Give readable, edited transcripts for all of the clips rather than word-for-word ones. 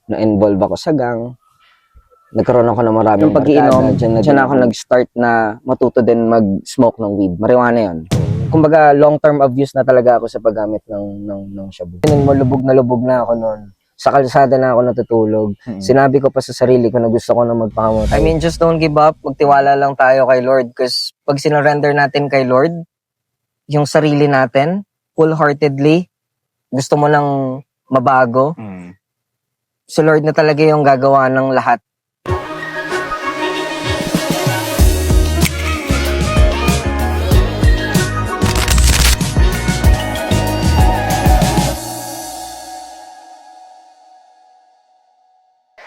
na-involve ako sa gang. Nagkaroon ako ng maraming pag-iinom. Diyan ako nag-start na matuto din mag-smoke ng weed. Marijuana yun. Kumbaga, long-term abuse na talaga ako sa paggamit ng shabu. Lubog na ako noon. Sa kalsada na ako natutulog. Sinabi ko pa sa sarili ko na gusto ko na magpakamatay. I mean, just don't give up. Magtiwala lang tayo kay Lord. Because pag sinurrender natin kay Lord, yung sarili natin, full-heartedly, gusto mo lang mabago, si Lord na talaga yung gagawa ng lahat.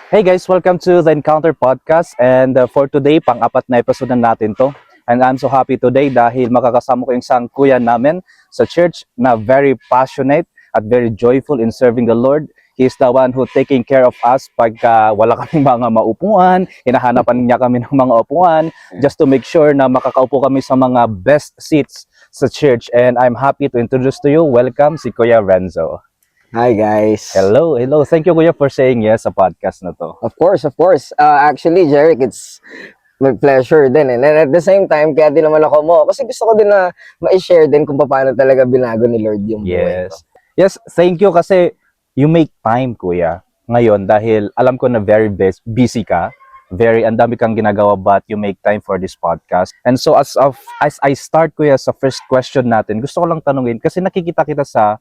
Hey guys, welcome to the Encounter Podcast, and for today, pang-apat na episode na natin to. And I'm so happy today dahil makakasama ko yung isang kuya namin sa church na very passionate at very joyful in serving the Lord. He is the one who taking care of us pagka wala kaming mga maupuan, hinahanapan niya kami ng mga upuan just to make sure na makakaupo kami sa mga best seats sa church. And I'm happy to introduce to you, welcome si Kuya Renzo. Hi guys. Hello. Thank you Kuya for saying yes sa podcast na to. Of course. Actually, Jeric, it's my pleasure din. And at the same time, kaya din naman ako mo. Kasi gusto ko din na ma-share din kung paano talaga binago ni Lord yung buhay ko. Yes, thank you kasi you make time, Kuya. Ngayon, dahil alam ko na very busy ka, ang dami kang ginagawa, but you make time for this podcast. And so as I start, Kuya, sa first question natin, gusto ko lang tanungin, kasi nakikita kita sa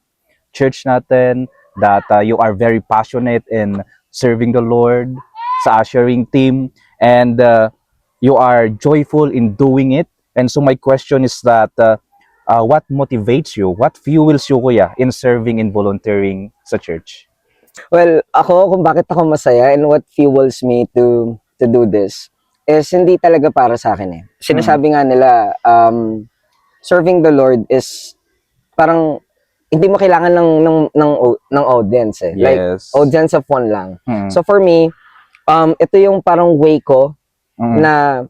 church natin that you are very passionate in serving the Lord sa ushering team, and you are joyful in doing it. And so my question is that what motivates you, what fuels you, Kuya, in serving and volunteering sa church? Well, ako, kung bakit ako masaya and what fuels me to do this is hindi talaga para sa akin eh. Sinasabi nga nila, serving the Lord is parang hindi mo kailangan ng audience eh. Yes. Like, audience of one lang. So for me, ito yung parang way ko na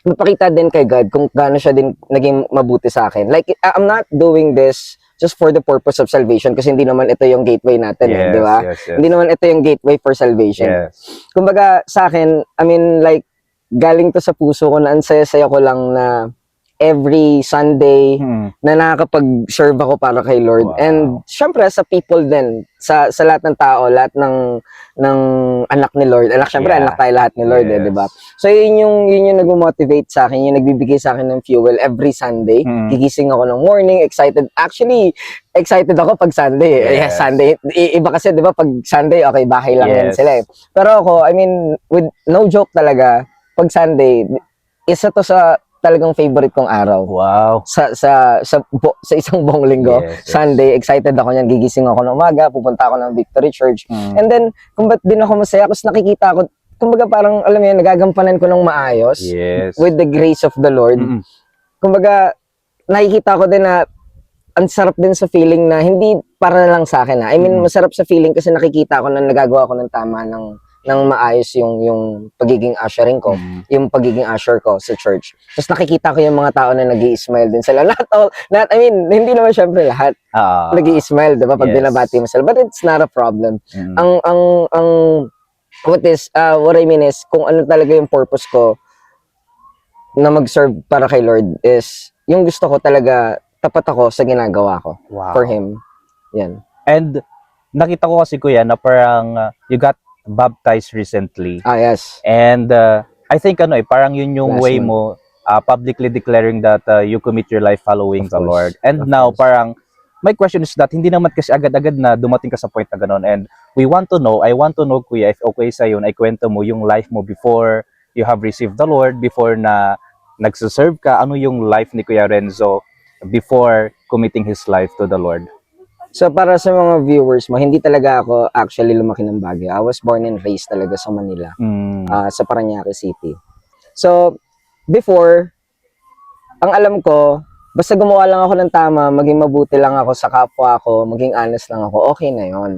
mapakita din kay God kung gaano siya din naging mabuti sa akin. Like, I'm not doing this just for the purpose of salvation kasi hindi naman ito yung gateway natin, di ba? Yes. Hindi naman ito yung gateway for salvation. Yes. Kumbaga, sa akin, I mean, like, galing to sa puso ko na ang saya-saya ko lang na every Sunday na nakakapag-serve ako para kay Lord. Wow. And syempre sa people din, sa lahat ng tao, lahat ng anak ni Lord. Syempre anak tayo lahat ni Lord, di ba? So yun yung nag-motivate sa akin, yung nagbibigay sa akin ng fuel every Sunday. Gigising ako ng morning, excited. Actually, excited ako pag Sunday. Yes. Sunday. Iba kasi, di ba, pag Sunday, okay, bahay lang yan sila eh. Pero ako, I mean, with no joke talaga, pag Sunday, isa to sa talagang favorite kong araw. Wow. Sa isang buong linggo. Yes. Sunday, excited ako niyan. Gigising ako ng umaga, pupunta ako ng Victory Church. And then, kung ba't din ako masaya, kasi nakikita ko, kumbaga parang, alam mo yun, nagagampanan ko ng maayos. Yes. With the grace of the Lord. Kumbaga, nakikita ko din na ang sarap din sa feeling na hindi para lang sa akin. I mean, masarap sa feeling kasi nakikita ko na nagagawa ko ng tama ng maayos yung pagiging ushering ko, yung pagiging usher ko sa church. Tapos nakikita ko yung mga tao na nag-i-smile din sila. I mean, hindi naman syempre lahat nag-i-smile, diba? Pag binabati mo sila. But it's not a problem. What I mean is, kung ano talaga yung purpose ko na mag-serve para kay Lord is, yung gusto ko talaga, tapat ako sa ginagawa ko for Him. Yan. And nakita ko kasi, Kuya, na parang you got baptized recently. Yes. And I think parang yun yung way mo publicly declaring that you commit your life following the Lord. And now parang my question is that hindi naman kasi agad-agad na dumating ka sa point na gano'n. And I want to know, Kuya, if okay sa yun, ay kwento mo yung life mo before you have received the Lord, before na nagsiserve ka, ano yung life ni Kuya Renzo before committing his life to the Lord? So para sa mga viewers mo, hindi talaga ako actually lumaki ng Baguio. I was born and raised talaga sa Manila, sa Parañaque City. So before, ang alam ko, basta gumawa lang ako ng tama, maging mabuti lang ako sa kapwa ko, maging honest lang ako, okay na yon,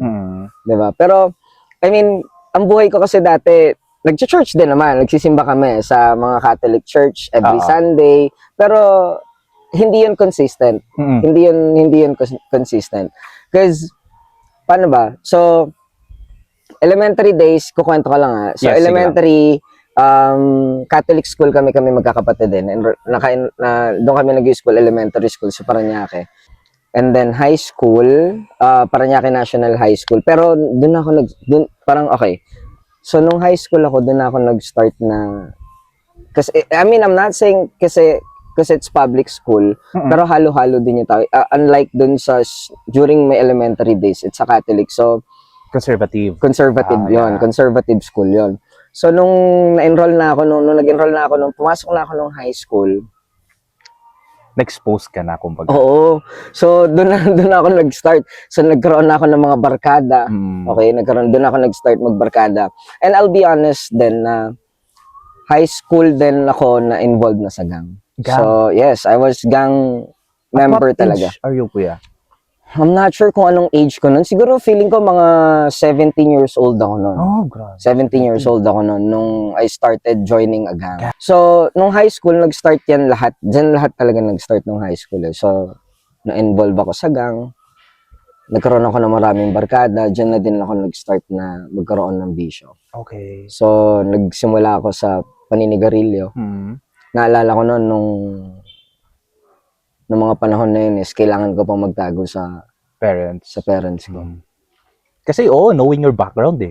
diba? Pero I mean, ang buhay ko kasi dati, nag-church din naman, nagsisimba kami sa mga Catholic church every Sunday, pero hindi yun consistent. Hindi yun consistent. Because, paano ba? So, elementary days, kukwento ko lang ha. So, Yes, sige elementary, Catholic school kami magkakapatid din. And doon kami nag-school, elementary school sa Parañaque. And then high school, Parañaque National High School. Pero doon ako parang okay. So nung high school ako, doon ako nag-start na, kasi, I mean, I'm not saying kasi it's public school, pero halo-halo din yung tao. Unlike doon during my elementary days, it's a Catholic. So, Conservative. conservative yon, Yeah. conservative school yon. So nung na-enroll na ako, nung nag-enroll na ako, nung pumasok na ako nung high school, Na-expose ka na, kumbaga. oo. So doon ako nag-start. So nagkaroon na ako ng mga barkada. Okay, doon ako nag-start magbarkada. And I'll be honest din na high school din ako na involved na sa gang. Gang? So yes, I was gang member At what talaga. age are you, kuya? I'm not sure kung anong age ko nun. Siguro feeling ko mga 17 years old ako nun. Oh, grabe. 17 years old ako nun nung I started joining a gang. So, nung high school, nag-start yan lahat. Diyan lahat talaga nag-start nung high school. So, na-involve ako sa gang. Nagkaroon ako ng maraming barkada. Diyan na din ako nag-start na magkaroon ng bisyo. Okay. So, nagsimula ako sa paninigarilyo. Naalala ko nun nung mga panahon na yun is kailangan ko pang magtago sa parents ko. Kasi knowing your background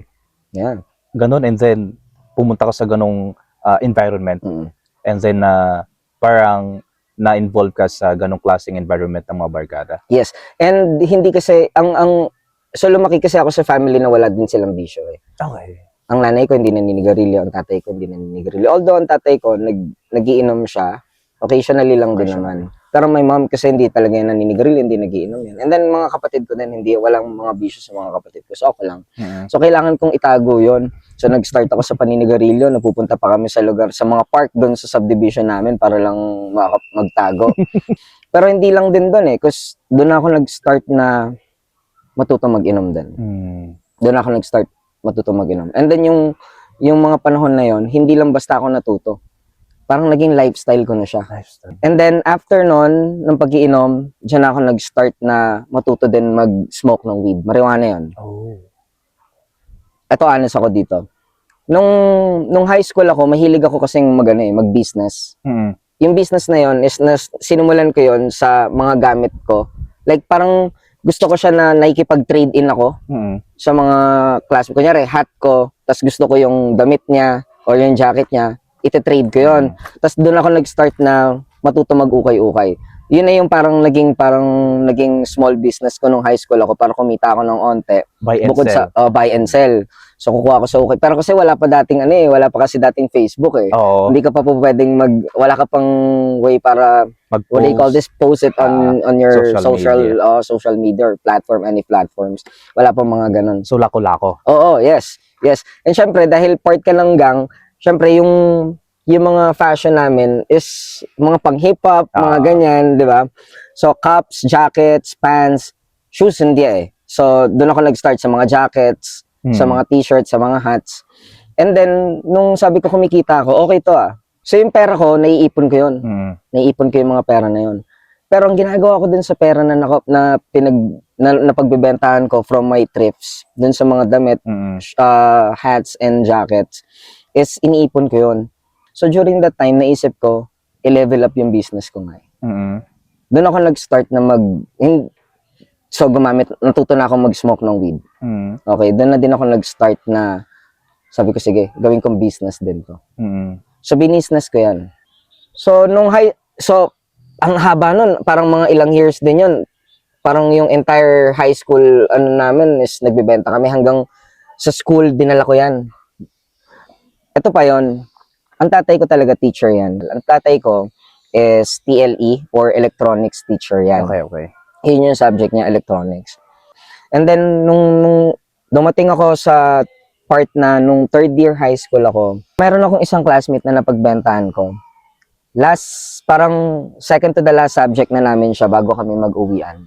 Yan. Ganon, and then pumunta ka sa ganong environment. Mm. And then parang na-involve ka sa ganong klaseng environment ng mga barkada. Yes. And hindi kasi so lumaki kasi ako sa family na wala din silang bisyo eh. Okay. Ang nanay ko hindi naninigarilyo, ang tatay ko hindi naninigarilyo. Although ang tatay ko nagiinom siya, occasionally lang din naman. Pero my mom kasi hindi talaga yan naninigarilyo, hindi nagiinom yan. And then mga kapatid ko din, hindi walang mga bisyo sa mga kapatid ko. So okay lang. So kailangan kong itago yon. So nag-start ako sa paninigarilyo, napupunta pa kami sa lugar, sa mga park doon sa subdivision namin para lang magtago. Pero hindi lang din doon kasi doon ako nag-start na matuto mag-inom din. Doon ako nag-start matuto mag-inom. And then yung mga panahon na yon, hindi lang basta ako natuto. Parang naging lifestyle ko na siya. And then after nun, ng pag-iinom, diyan ako nag-start na matuto din mag-smoke ng weed. Marijuana yon. Ito, honest ako dito. Nung high school ako, mahilig ako kasing mag-business. Yung business na yon is sinumulan ko yon sa mga gamit ko. Like parang gusto ko siya na nakikipag-trade in ako sa mga class. Kunyari, hat ko, tas gusto ko yung damit niya or yung jacket niya, ite-trade ko yon. Tas doon ako nag-start na matuto mag-ukay-ukay. Yun na yung parang naging small business ko nung high school ako para kumita ako ng onte. Bukod sa buy and sell. So kukuha ako sa ukay. Pero kasi wala pa kasi dating Facebook eh. Oo. Hindi ka pa po pwedeng wala ka pang way para Mag-post. what do you call this? Post it on your social media or platform, any platforms. Wala pang mga ganun. So lako-lako. Oo, yes. Yes. And syempre dahil part ka ng gang, syempre yung mga fashion namin is mga pang hip-hop, mga ganyan, di ba? So, cups, jackets, pants, shoes, hindi So, doon ako nag-start sa mga jackets, sa mga t-shirts, sa mga hats. And then, nung sabi ko kumikita ako, okay to So, yung pera ko, naiipon ko yun. Naiipon ko yung mga pera na yun. Pero ang ginagawa ko din sa pera na pagbebentahan ko from my thrifts, dun sa mga damit, hats, and jackets, is iniipon ko yun. So during that time, naisip ko, i-level up yung business ko nga. Doon ako nag-start na natuto na ako mag-smoke ng weed. Okay, doon na din ako nag-start na, sabi ko, sige, gawin kong business din to. So, binisnes ko yan. So, ang haba nun, parang mga ilang years din yun. Parang yung entire high school, namin is nagbibenta kami hanggang sa school, dinala ko yan. Ito pa yon. Ang tatay ko talaga teacher yan. Ang tatay ko is TLE or electronics teacher yan. Okay. Yun yung subject niya, electronics. And then, nung dumating ako sa part na nung third year high school ako, meron akong isang classmate na napagbentahan ko. Parang second to the last subject na namin siya bago kami mag-uwian.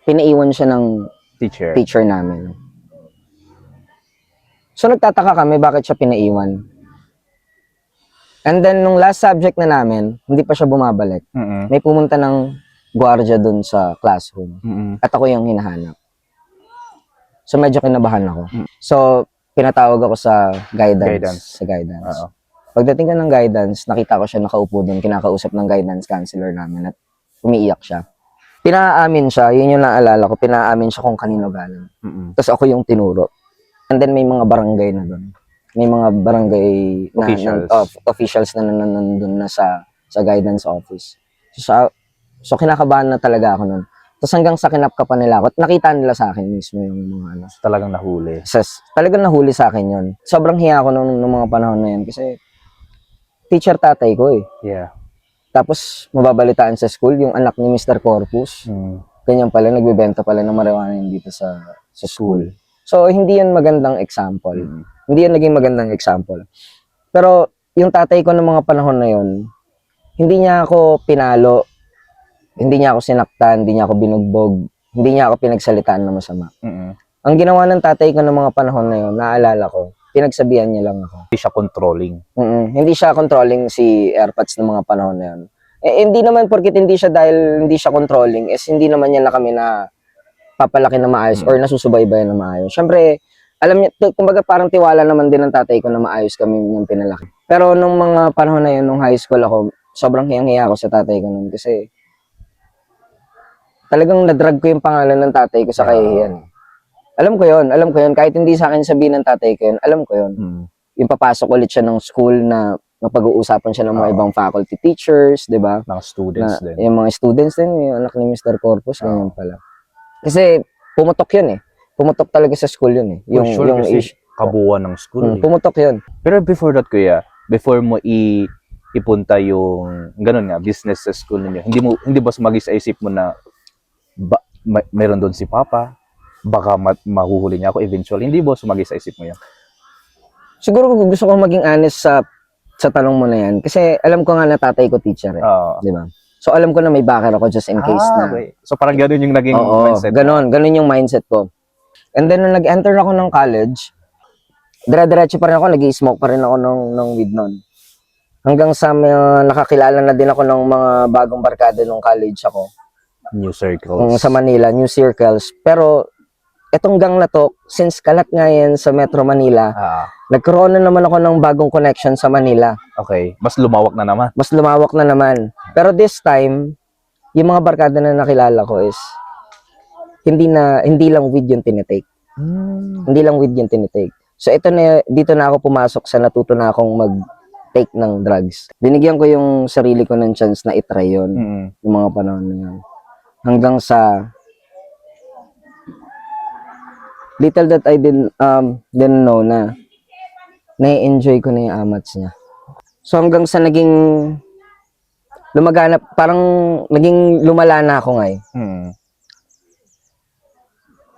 Pinaiwan siya ng teacher namin. So, nagtataka kami bakit siya pinaiwan. And then, nung last subject na namin, hindi pa siya bumabalik. May pumunta ng gwardiya dun sa classroom. At ako yung hinahanap. So medyo kinabahan ako. So pinatawag ako sa guidance. Sa guidance. Oo. Pagdating ko ng guidance, nakita ko siya nakaupo doon, kinakausap ng guidance counselor namin at umiiyak siya. Pinaamin siya, yun yung naalala ko, pinaamin siya kung kanino galing. Tapos ako yung tinuro. And then may mga barangay na doon. May mga barangay na officials na nandun na sa guidance office. So kinakabahan na talaga ako noon. Tapos hanggang sa kinapka pa nila ako at nakita nila sa akin mismo yung mga ano. Talagang nahuli. Talagang nahuli sa akin yun. Sobrang hiya ako nung mga panahon na yun kasi teacher tatay ko eh. Yeah. Tapos mababalitaan sa school yung anak ni Mr. Corpus. Ganyan pala, nagbebenta pala ng marijuana yun dito sa school. So hindi yun magandang example. Hindi yun naging magandang example. Pero yung tatay ko ng mga panahon na yun, hindi niya ako pinalo, hindi niya ako sinaktan, hindi niya ako binugbog, hindi niya ako pinagsalitaan na masama. Ang ginawa ng tatay ko ng mga panahon na yun, naalala ko, pinagsabihan niya lang ako. Hindi siya controlling. Hindi siya controlling si Airpods ng mga panahon na yun. Hindi naman porkit hindi siya dahil hindi siya controlling, hindi naman niya na kami na papalaki na maayos or nasusubaybayan na maayos. Siyempre, alam niya, kumbaga parang tiwala naman din ng tatay ko na maayos kami niyang pinalaki. Pero nung mga panahon na yun, nung high school ako, sobrang hiyang-hiya ako sa tatay ko nun kasi talagang nadrag ko yung pangalan ng tatay ko sa kahihiyan. Alam ko yun. Kahit hindi sa akin sabihin ng tatay ko yun, alam ko yun. Yung papasok ulit siya ng school na mapag-uusapan siya ng mga ibang faculty teachers, di ba? Mga students din. Yung mga students din, yung anak ni Mr. Corpus, ganyan pala. Kasi pumutok yun eh. Pumutok talaga sa school yun eh. Yung kabuuan ng school. Pumutok yun. Pero before that, kuya, before mo ipunta yung ganun nga business sa school ninyo, hindi ba sumagi sa isip mo na meron doon si Papa, baka mahuhuli niya ako eventually? Hindi ba sumagi sa isip mo yan? Siguro gusto ko maging honest sa tanong mo na yan kasi alam ko nga na tatay ko teacher eh, di ba? So alam ko na may backer ako just in case na. Okay. So parang ganun yung naging mindset. Ganun yung mindset ko. And then nung nag-enter ako ng college, dire-diretso pa rin ako, nag-i-smoke pa rin ako ng weed noon. Hanggang sa nakakilala na din ako ng mga bagong barkada nung college ako. New circles. Sa Manila, new circles. Pero etong gang na to, since kalat nga yan sa Metro Manila, nagkaroon na naman ako ng bagong connection sa Manila. Okay. Mas lumawak na naman. Mas lumawak na naman. Pero this time, yung mga barkada na nakilala ko is hindi lang weed yung tinitake. Hindi lang weed yung tinitake. So dito na ako pumasok sa natuto na akong mag-take ng drugs. Binigyan ko yung sarili ko ng chance na itry yun. Yung mga panahon na yun. Hanggang sa little that I didn't know na na-enjoy ko na yung amats niya. So hanggang sa naging lumagana, parang naging lumala na ako ngayon.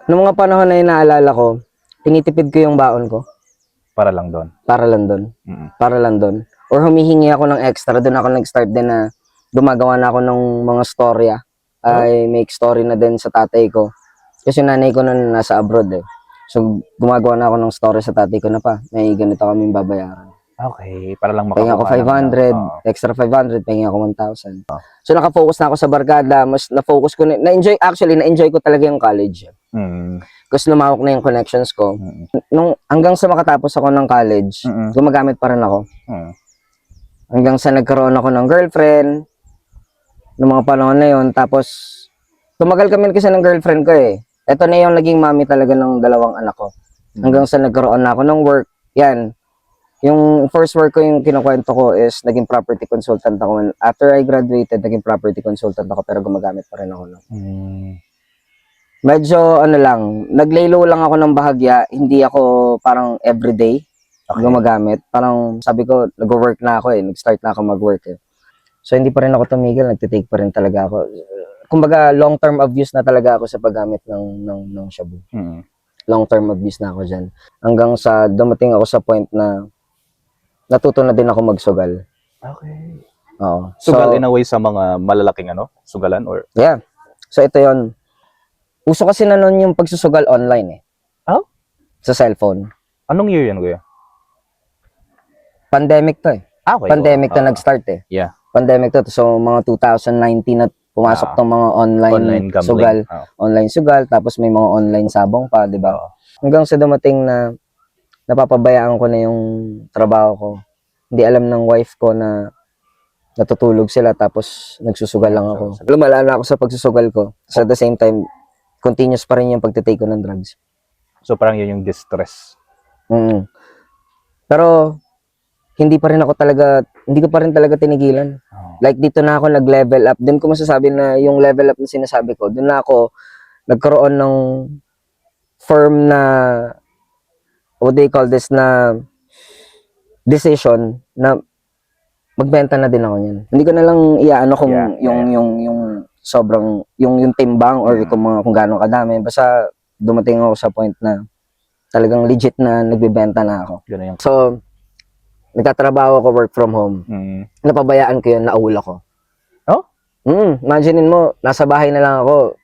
Noong mga panahon na yun, naalala ko, tinitipid ko yung baon ko. Para lang doon. Para lang doon. Or humihingi ako ng extra. Doon ako nag-start din na gumagawa na ako ng mga storya. I make story na din sa tatay ko. Kasi nanay ko na nasa abroad eh. So, gumagawa na ako ng story sa tatay ko na pa. May ganito kaming babayaran. Okay, para lang Pahinga ako 500, extra 500, pahinga ako 1,000. So, nakafocus na ako sa barkada. Mas na-focus ko na-enjoy ko talaga yung college. Kasi lumawak na yung connections ko. Hanggang sa makatapos ako ng college, gumagamit pa rin ako. Hanggang sa nagkaroon ako ng girlfriend, noong mga panahon na yun. Tapos, tumagal kami kasi ng girlfriend ko eh. Ito na yung naging mami talaga ng dalawang anak ko. Hanggang sa nagkaroon na ako ng work. Yan. Yung first work ko, yung kinukwento ko is naging property consultant ako. After I graduated, naging property consultant ako pero gumagamit pa rin ako. No? Medyo naglaylo lang ako ng bahagya. Hindi ako parang everyday gumagamit. Parang sabi ko, nag-work na ako eh. Nag-start na ako mag-work eh. So hindi pa rin ako tumigil, nagtitake pa rin talaga ako. Kumbaga, long-term abuse na talaga ako sa paggamit ng shabu. Long-term abuse na ako dyan. Hanggang sa dumating ako sa point na natuto na din ako magsugal. Okay. Oo. Sugal in a way sa mga malalaking sugalan or? Yeah. So ito yon. Uso kasi na nun yung pagsusugal online eh. Oh? Sa cellphone. Anong year yan, kuya? Pandemic to eh. Okay. Pandemic to nag-start eh. Yeah. Pandemic to. So mga 2019 at Pumasok tong mga online Online gambling. sugal, Oo. online sugal, tapos may mga online sabong pa, di ba? Oo. Hanggang sa dumating na napapabayaan ko na yung trabaho ko. Hindi alam ng wife ko na natutulog sila tapos nagsusugal lang ako. Lumala na ako sa pagsusugal ko. So at the same time, continuous pa rin yung pagtitake ko ng drugs. So parang yun yung distress. Mm. Pero hindi ko pa rin talaga tinigilan. Oh. Like dito na ako nag-level up. Doon ko masasabi na yung level up na sinasabi ko, doon na ako nagkaroon ng firm na, what do you call this, na decision na magbenta na din ako niyan. Hindi ko na lang iaano kung yung sobrang yung timbang or kung gaano kadami. Basta dumating ako sa point na talagang legit na nagbebenta na ako. Ganun yung... So, nagtatrabaho ako, work from home. Napabayaan ko yun, naawol ako. Oh? Imaginein mo, nasa bahay na lang ako.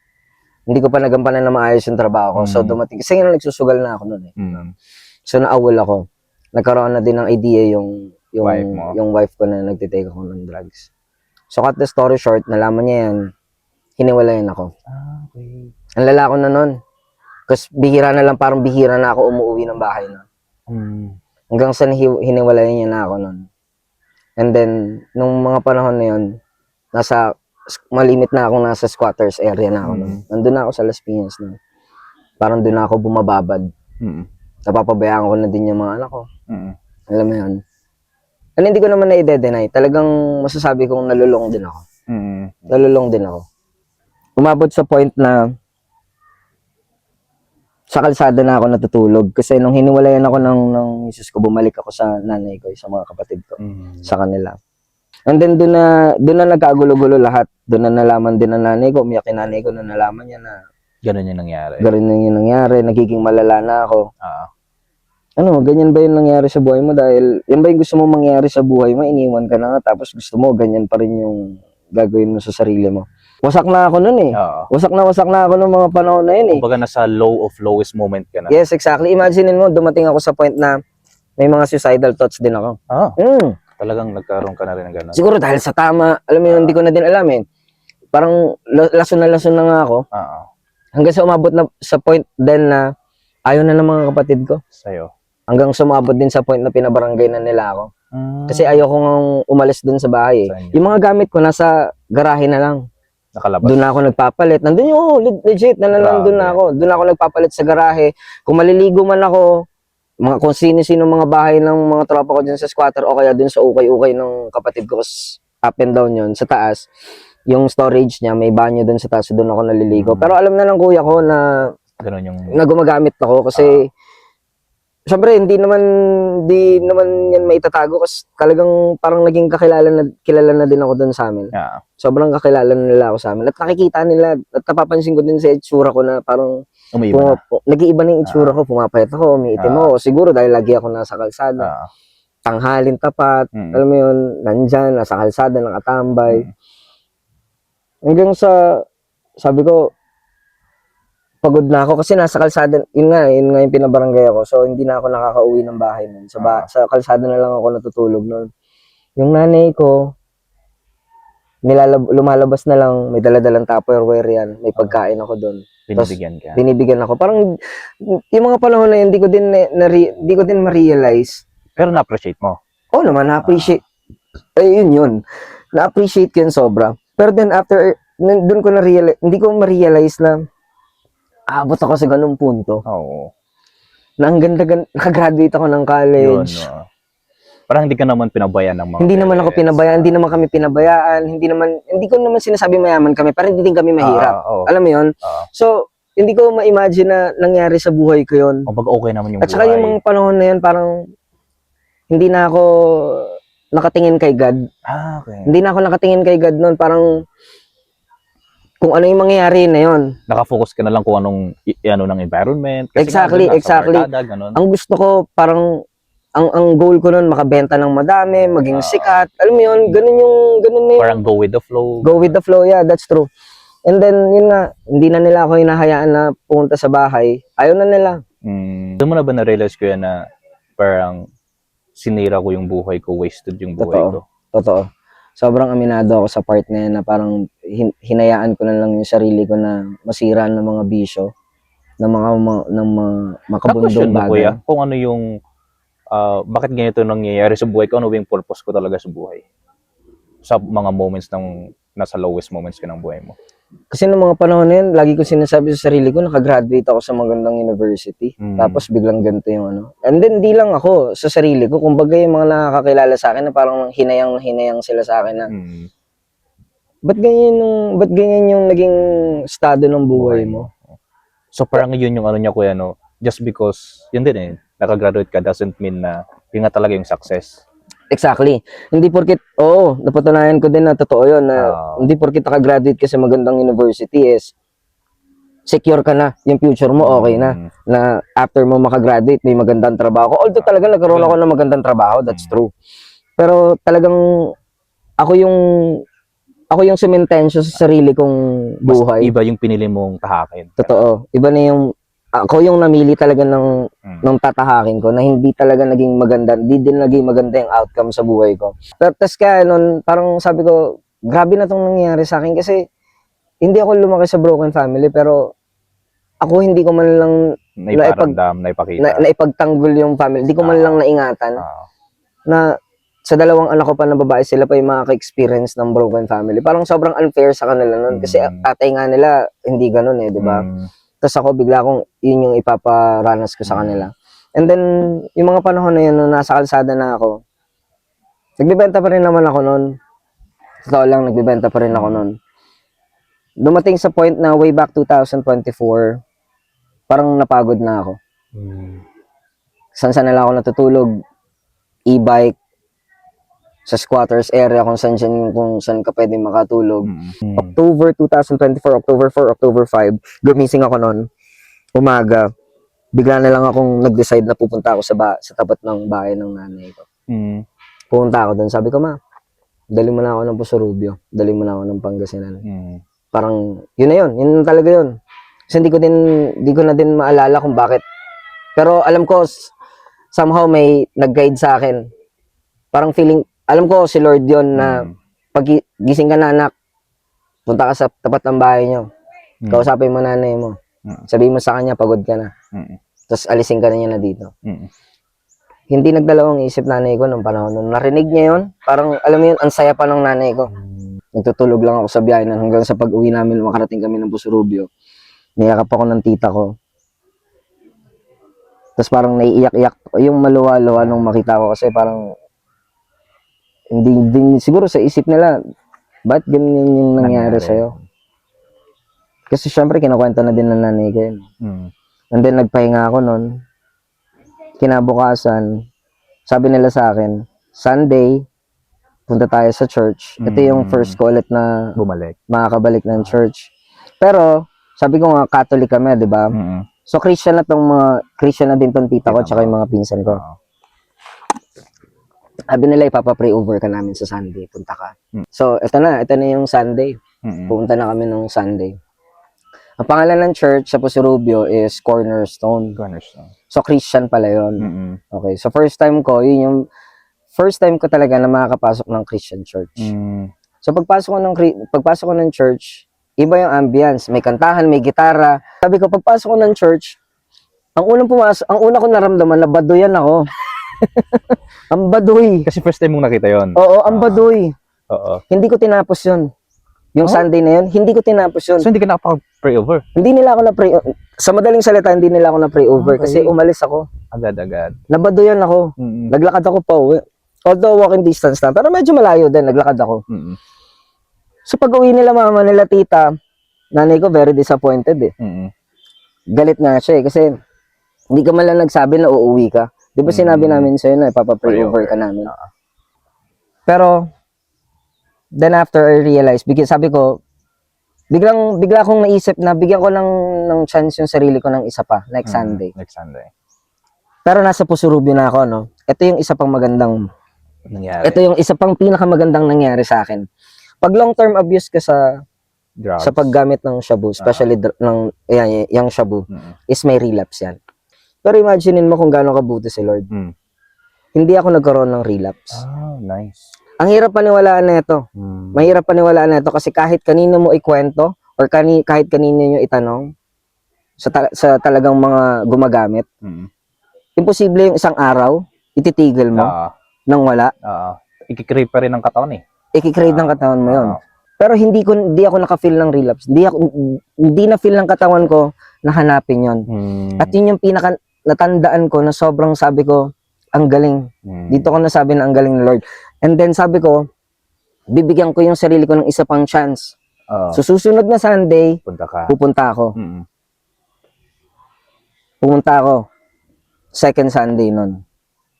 Hindi ko pa nagampanan na maayos yung trabaho ko. So, dumating. Kasi nga nagsusugal na ako noon eh. So, naawol ako. Nagkaroon na din ng idea yung wife ko na nagtitake ako ng drugs. So, cut the story short, nalaman niya yan, hiniwalayan ako. Okay. Ang lala ko na nun. Kasi parang bihira na ako umuwi ng bahay na. Hanggang sa hiniwalayan niya na ako nun. And then, nung mga panahon na yun, malimit na akong nasa squatters area na ako nun. Nandun na ako sa Las Piñas na. Parang doon na ako bumababad. Napapabayaan ko na din yung mga anak ko. Alam mo yun. And hindi ko naman na-i-deny. Talagang masasabi kong nalulong din ako. Nalulong din ako. Umabot sa point na sa kalsada na ako natutulog. Kasi nung hiniwalayan ako ng misis ko, bumalik ako sa nanay ko, sa mga kapatid ko, sa kanila. And then doon na nagkagulo-gulo lahat. Doon na nalaman din ng nanay ko, umiyak yung nanay ko na nalaman niya na ganun yung nangyari. Ganun yung nangyari, nagiging malala na ako. Ano, ganyan ba yung nangyari sa buhay mo? Dahil yan ba yung gusto mo mangyari sa buhay mo? Iniwan ka na nga, tapos gusto mo, ganyan pa rin yung gagawin mo sa sarili mo. Wasak na ako nun eh. Wasak na ako nung mga panahon na yun eh. Kumbaga nasa low of lowest moment ka na. Yes, exactly. Imaginein mo, dumating ako sa point na may mga suicidal thoughts din ako. Talagang nagkaroon ka na rin ng gano'n. Siguro dahil sa tama, alam mo yun, hindi ko na din alam eh. Parang lason na nga ako. Hanggang sa umabot na sa point din na ayaw na ng mga kapatid ko. Sa'yo. Hanggang sumabot din sa point na pinabarangay na nila ako. Kasi ayaw kong umalis dun sa bahay eh. Yung mga gamit ko nasa garahe na lang. Nakalabas. Doon ako nagpapalit. Nandun yung legit na nandun na ako. Doon ako nagpapalit sa garahe. Kung maliligo man ako, kung sino-sino mga bahay ng mga tropa ko dyan sa squatter o kaya dun sa ukay-ukay ng kapatid ko, up and down yun, sa taas, yung storage niya, may banyo dun sa taas, doon ako naliligo. Pero alam na ng kuya ko na ganun yung... na gumagamit ako kasi syempre hindi naman yan maitatago kasi talagang parang naging kilala na din ako doon sa amin. Sobrang kakilala na nila ako sa amin. At nakikita nila at napapansin ko din sa itsura ko na parang nag-iiba na yung itsura ko, pumapayat ako, umiitim ako. Siguro dahil lagi ako nasa kalsada. Tanghalin tapat, alam mo yun, nandyan, nasa kalsada, nakatambay. Hanggang sa, sabi ko, pagod na ako kasi nasa kalsada, yun nga yung pinabarangay ako. So, hindi na ako nakakauwi ng bahay nun. Sa kalsada na lang ako natutulog nun. Yung nanay ko, lumalabas na lang, may daladalang Tupperware yan, may pagkain ako doon. Binibigyan ka. Binibigyan ako. Parang, yung mga panahon na yun, hindi ko din ma-realize. Pero na-appreciate mo? Oo naman, na-appreciate. Yun. Na-appreciate ko yun sobra. Pero then after, doon ko na-realize, hindi ko ma-realize na abot ako sa ganung punto. Na ang ganda, nakagraduate ako ng college. Yun, parang hindi ka naman pinabayaan ng mga Hindi naman ako pinabayaan, hindi naman kami pinabayaan, hindi ko naman sinasabi mayaman kami, parang hindi din kami mahirap. Alam mo yun? So, hindi ko ma-imagine na nangyari sa buhay ko yun. Kumbaga okay naman yung buhay. At saka yung mga panahon na yun, parang hindi na ako nakatingin kay God. Okay. Hindi na ako nakatingin kay God noon, parang kung ano yung mangyayari na yun. Nakafocus ka na lang kung anong ng environment. Kasi exactly. Barkada, ang gusto ko, parang, ang goal ko nun, makabenta ng madami, maging sikat. Alam mo yun, ganun na yun. Parang go with the flow. Go with the flow, yeah, that's true. And then, yun nga, hindi na nila ako hinahayaan na pumunta sa bahay. Ayaw na nila. Doon mo na ba na-realize ko yan na parang sinira ko yung buhay ko, wasted yung buhay ko? Totoo. sobrang aminado ako sa part na yan na parang hinayaan ko na lang yung sarili ko na masira ng mga bisyo, ng mga makabundong Na-question mo, bagay. kuya, kung ano yung, bakit ganito nangyayari sa buhay ko, ano yung purpose ko talaga sa buhay? Sa mga moments nasa lowest moments ka ng buhay mo. Kasi noong mga panahon na yun, lagi ko sinasabi sa sarili ko, nakagraduate ako sa magandang university. Tapos biglang ganito yung ano. And then, di lang ako sa sarili ko. Kumbaga yung mga nakakakilala sa akin na parang hinayang sila sa akin na, ba't ganyan yung naging estado ng buhay mo? So parang yun yung ano niya, kuya, no? Just because, yun din eh, nakagraduate ka doesn't mean na yun nga talaga yung success. Exactly. Hindi porket, napatunayan ko din na totoo yun, na hindi porket nakagraduate ka sa magandang university is secure ka na, yung future mo okay na, na after mo makagraduate may magandang trabaho. Although talaga nagkaroon ako ng magandang trabaho, that's true. Pero talagang ako yung sumentensyo sa sarili kong buhay. Mas iba yung pinili mong tahakin. Totoo. Iba na yung ako yung namili talaga ng tatahakin ko na hindi talaga naging maganda, hindi din naging maganda yung outcome sa buhay ko. Pero tas kaya nun, parang sabi ko, grabe na tong nangyayari sa akin kasi hindi ako lumaki sa broken family pero ako hindi ko man lang naipagtanggol yung family. Hindi ko man lang naingatan na sa dalawang anak ko pa na babae, sila pa yung makaka-experience ng broken family. Parang sobrang unfair sa kanila nun kasi tatay nga nila hindi ganun eh, di ba? Tapos ako bigla akong yun yung ipaparanas ko sa kanila. And then, yung mga panahon na yun, nung nasa kalsada na ako, nagbibenta pa rin naman ako noon. Totoo lang, nagbibenta pa rin ako noon. Dumating sa point na way back 2024, parang napagod na ako. Saan na lang ako natutulog, e-bike, sa squatters area kung saan ka pwedeng makatulog. October 2024, October 4, October 5, gumising ako noon, umaga. Bigla na lang akong nag-decide na pupunta ako sa tapat ng bahay ng nanay ko. Pupunta ako doon, sabi ko, ma, dali mo na ako ng Pusurubio, dali mo na ako ng Pangasinan. Parang, yun na talaga yun. Kasi hindi ko na din maalala kung bakit. Pero alam ko, somehow may nag-guide sa akin. Parang feeling, alam ko si Lord yun na pag gising ka na anak, punta ka sa tapat ng bahay nyo. Kausapin mo nanay mo. Sabihin mo sa kanya, pagod ka na. Tapos alisin ka na niya na dito. Hindi nagdalawang isip nanay ko nung panahon nun. Narinig niya yun. Parang, alam mo yun, ang saya pa ng nanay ko. Nagtutulog lang ako sa biyahe nun hanggang sa pag-uwi namin, makarating kami ng Pusurubio. Niyakap ako ng tita ko. Tapos parang naiiyak-iyak. Yung maluwa-luwa nung makita ko kasi parang hindi siguro sa isip nila, ba't ganyan yung nangyari sa'yo? Kasi syempre, kinakwento na din ng nanay ko yun. And then, nagpahinga ako nun. Kinabukasan, sabi nila sa akin, Sunday, punta tayo sa church. Ito yung first ko ulit na makakabalik ng church. Pero, sabi ko nga, Catholic kami, di ba? So, Christian na din tong tita ko, tsaka yung mga pinsan ko. Sabi nila, ipapa-pray over ka namin sa Sunday, punta ka. So, ito na yung Sunday. Pupunta na kami nung Sunday. Ang pangalan ng church sa Pusurubio is Cornerstone. So, Christian pala yun. Okay, so first time ko talaga na makakapasok ng Christian church. So, pagpasok ko ng church, iba yung ambience. May kantahan, may gitara. Sabi ko, pagpasok ko ng church, ang una ko naramdaman na baduyan ako. Ang baduy. Kasi first time mong nakita yon. Oo, ang baduy. Hindi ko tinapos yun. Yung Sunday na yun, hindi ko tinapos yun. So, hindi ka nakapag-pray over? Hindi nila ako na-pray. Sa madaling salita, hindi nila ako na-pray over kasi umalis ako. Agad-agad. Nabaduyan ako. Naglakad ako pa uwi. Although walking distance lang, pero medyo malayo din, naglakad ako. So, pag-uwi nila mama, nila tita, nanay ko very disappointed eh. Galit nga siya eh, kasi hindi ka man lang nagsabi na uuwi ka. Di ba sinabi namin sa'yo na ipapa-pray over ka namin? Pero, then after I realized, sabi ko, bigla akong naisip na bigyan ko ng chance yung sarili ko ng isa pa, next Sunday. Pero nasa Pusurubio na ako, no? Ito yung isa pang magandang nangyari. Ito yung isa pang pinakamagandang nangyari sa akin. Pag long-term abuse ka sa paggamit ng shabu, especially yung shabu, is may relapse yan. Pero imaginein mo kung gaano kabuti si Lord. Hindi ako nagkaroon ng relapse. Nice. Ang hirap paniwalaan na ito. Mahirap paniwalaan na ito kasi kahit kanino mo ikwento or kahit kanino nyo itanong sa talagang mga gumagamit, imposible yung isang araw, ititigil mo nang wala. Ikikrave pa rin ng katawan eh. Ikikrave ng katawan mo yun. Pero hindi ako naka-feel ng relapse. Hindi na feel ng katawan ko na hanapin yun. At yun yung pinaka natandaan ko na sobrang sabi ko, ang galing. Dito ko nasabi na ang galing ng Lord. And then sabi ko, bibigyan ko yung sarili ko ng isa pang chance. So susunod na Sunday, pupunta ako. Pumunta ako. Second Sunday nun.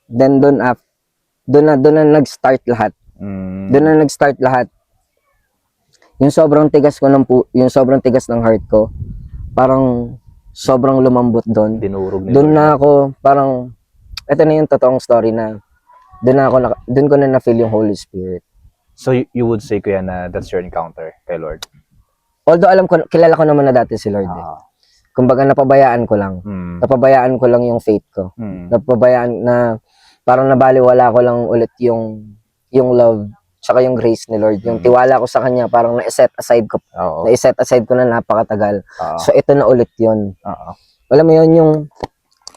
Then doon na nag-start lahat. Doon na nag-start lahat. Yung sobrang tigas ng heart ko, parang sobrang lumambot doon. Doon na ako parang ito na yung totoong story na doon ko na na-feel yung Holy Spirit. So you would say kuya na that's your encounter kay Lord? Although kilala ko naman na dati si Lord. Kumbaga napabayaan ko lang. Napabayaan ko lang yung faith ko. Napabayaan na parang nabaliwala ko lang ulit yung love tsaka yung grace ni Lord. Yung tiwala ko sa kanya parang na-set aside ko. Na-set aside ko na napakatagal. So ito na ulit yun. Alam mo yun yung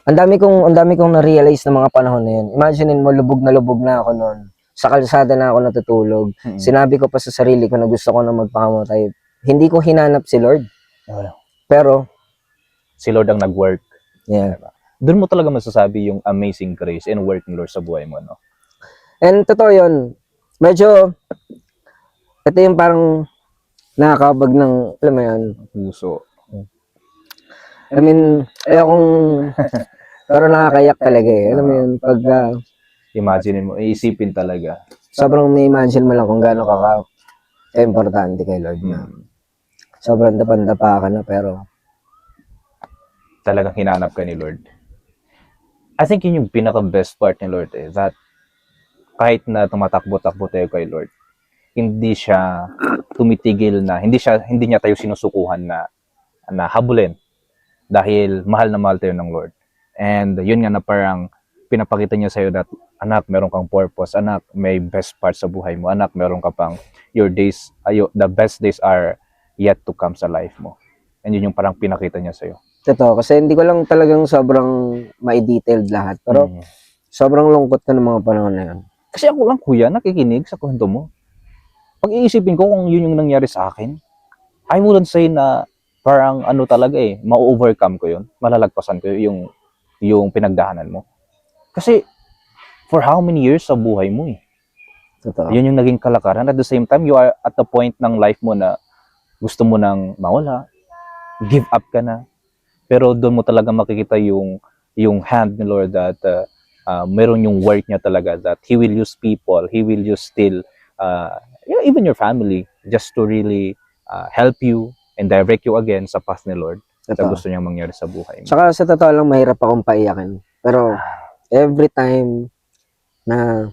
ang dami kong na-realize na mga panahon na yun. Imaginein mo, lubog na ako noon. Sa kalsada na ako natutulog. Sinabi ko pa sa sarili ko na gusto ko na magpakamatay. Hindi ko hinanap si Lord. Pero, si Lord ang nag-work. Yeah. Doon mo talaga masasabi yung amazing grace and work ng Lord sa buhay mo, no? And totoo yun. Medyo, ito yung parang nakakabag ng, alam mo yun, puso. I mean, pero nakakayak talaga eh. Alam mo yun, pag imagine mo, iisipin talaga. Sobrang may imagine mo lang kung gaano importante kay Lord na. Sobrang dapa ka na pero talagang hinanap ka ni Lord. I think yun yung pinaka-best part ni Lord eh, that kahit na tumatakbo-takbo tayo kay Lord, hindi siya tumitigil na, hindi niya tayo sinusukuhan na habulin dahil mahal na mahal tayo ng Lord. And yun nga na parang pinapakita niya sa'yo that, anak, meron kang purpose. Anak, may best part sa buhay mo. Anak, meron ka pang the best days are yet to come sa life mo. And yun yung parang pinakita niya sa'yo. Totoo, kasi hindi ko lang talagang sobrang mai-detailed lahat. Pero sobrang lungkot ko ng mga panahon na yun. Kasi ako lang, kuya, nakikinig sa kwento mo. Pag iisipin ko kung yun yung nangyari sa akin, I wouldn't say na parang ano talaga eh, ma-overcome ko yun. Malalagpasan ko yung pinagdaanan mo. Kasi, for how many years sa buhay mo eh. Totoo. Yun yung naging kalakaran. At the same time, you are at the point ng life mo na gusto mo nang mawala, give up ka na. Pero doon mo talaga makikita yung hand ni Lord that meron yung work niya talaga that He will use people, He will use still, even your family, just to really help you and direct you again sa path ni Lord. Sa gusto niyang mangyari sa buhay mo. Tsaka sa totoo lang, mahirap akong paiyakin. Pero every time na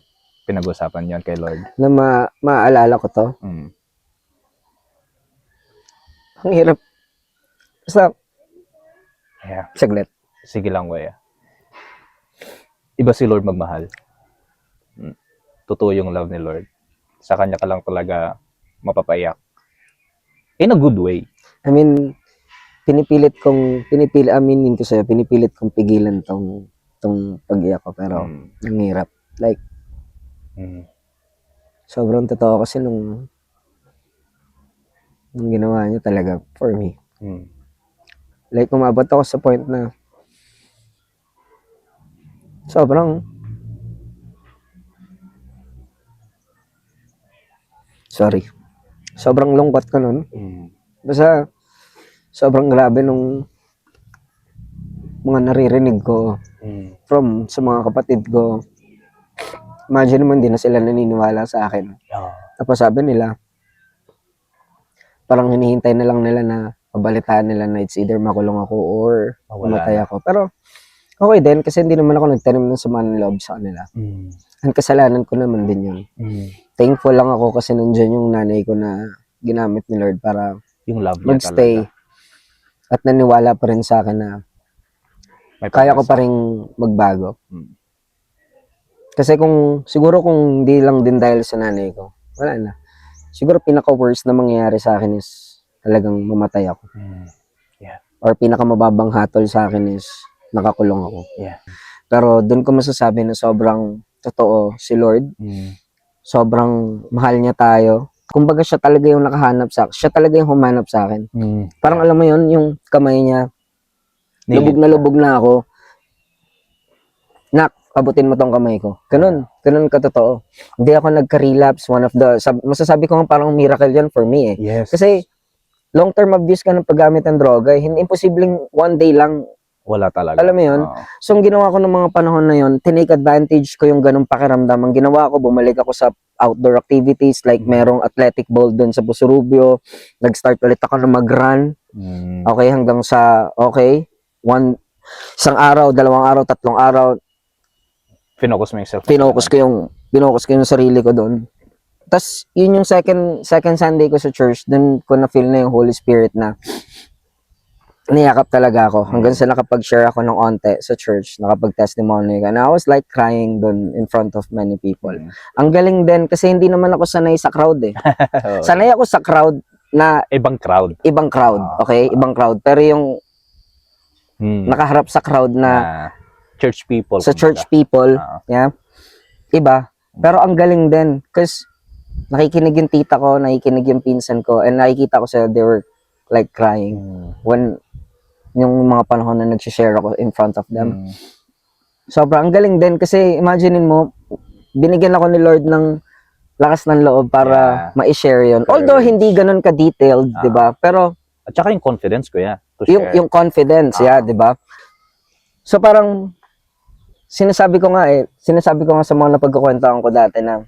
pinag-usapan yan kay Lord, na maalala ko to, ang hirap. Basta, saglit. Sige lang, kuya. Iba si Lord magmahal. Totoo yung love ni Lord. Sa Kanya ka lang talaga mapapaiyak. In a good way. I mean, aminin ko sa'yo, pinipilit kong pigilan tong pag-iyak ko, pero ang hirap. Like, sobrang totoo kasi nung ginawa niya talaga for me. Like, umabot ako sa point na sobrang lungkot ko nun. Basta, sobrang grabe nung mga naririnig ko sa mga kapatid ko. Imagine naman, di na sila naniniwala sa akin. Tapos sabi nila, parang hinihintay na lang nila na mabalitaan nila na it's either makulong ako or mamatay ako. Pero okay din kasi hindi naman ako nagtanim ng sama ng loob sa kanila. Ang kasalanan ko naman din yun. Thankful lang ako kasi nandiyan yung nanay ko na ginamit ni Lord para yung love niya magstay talaga. At naniwala pa rin sa akin na kaya ko pa rin magbago. Kasi siguro kung hindi lang din dahil sa nanay ko, wala na. Siguro pinaka-worst na mangyayari sa akin is talagang mamatay ako. Or pinakamababang hatol sa akin is nakakulong ako. Yeah. Pero doon ko masasabi na sobrang totoo si Lord. Sobrang mahal niya tayo. Kumbaga siya talaga yung nakahanap sa akin. Siya talaga yung humanap sa akin. Parang alam mo yun, yung kamay niya, lubog na ako. Nak, pabutin mo tong kamay ko. Ganun katotoo. Hindi ako nagka-relapse. Masasabi ko nga parang miracle yan for me eh. Yes. Kasi long-term abuse ka ng paggamit ng droga, hindi imposibleng one day lang. Wala talaga. Alam mo yun? So, ang ginawa ko ng mga panahon na yun, tinake advantage ko yung ganung pakiramdam. Ang ginawa ko, bumalik ako sa outdoor activities, like merong athletic ball dun sa Busurubio. Nag-start ulit ako na mag-run. Okay, hanggang sa, isang araw, 2 araw, 3 araw, Finokus mo yourself. pinocus ko yung sarili ko doon. Tapos, yun yung second Sunday ko sa church, dun ko na-feel na yung Holy Spirit na niyakap talaga ako. Hanggang sa nakapag-share ako ng onte sa church, nakapag-testimony ka. And I was like crying dun in front of many people. Ang galing din, kasi hindi naman ako sanay sa crowd eh. Sanay ako sa crowd na Ibang crowd. Okay? Ibang crowd. Pero yung nakaharap sa crowd na Church people. sa church people, yeah, iba. Pero ang galing din, kasi nakikinig yung tita ko, nakikinig yung pinsan ko, and nakikita ko sila, they were like crying when yung mga panahon na nag-share ako in front of them. Sobrang ang galing din kasi imaginein mo, binigyan ako ni Lord ng lakas ng loob para ma-share yun. Although hindi ganun ka-detailed, 'di ba? Pero at saka yung confidence ko to yung share. yung confidence, 'di ba? So parang sinasabi ko nga sa mga napagkukwentuhan ko dati na